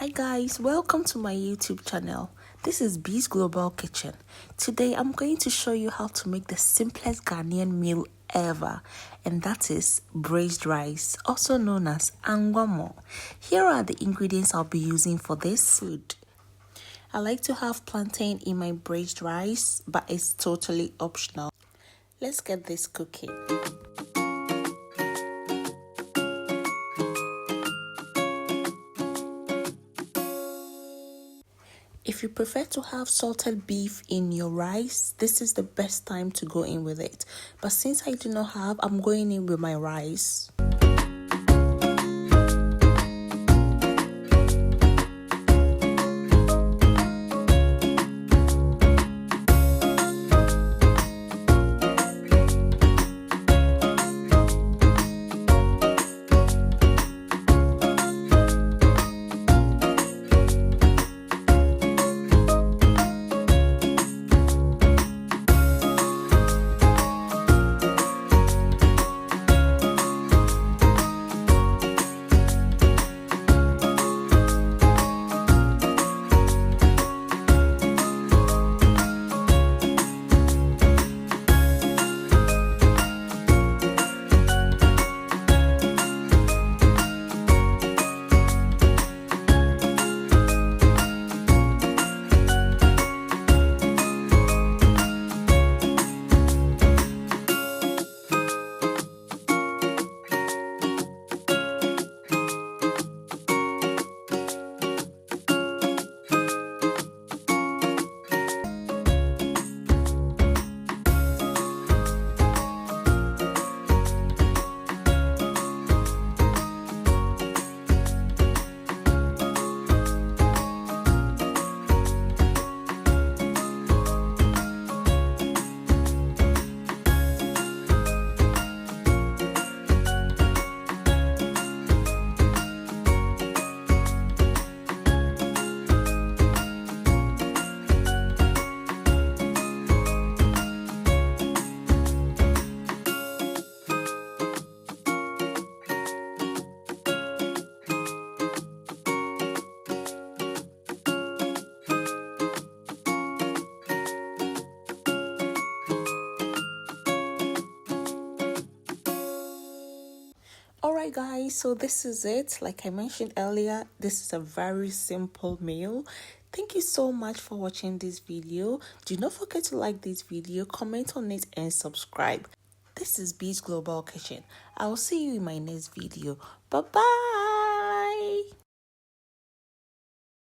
Hi guys, welcome to my YouTube channel. This is Beesglobalkitchen. Today I'm going to show you how to make the simplest Ghanaian meal ever, and that is braised rice, also known as anwamoo. Here are the ingredients I'll be using for this food. I like to have plantain in my braised rice, but it's totally optional. Let's get this cooking. If you prefer to have salted beef in your rice, this is the best time to go in with it. But since I do not have, I'm going in with my rice. Alright guys, so this is it. Like I mentioned earlier, this is a very simple meal. Thank you so much for watching this video. Do not forget to like this video, comment on it and subscribe. This is Beesglobalkitchen. I will see you in my next video. Bye bye.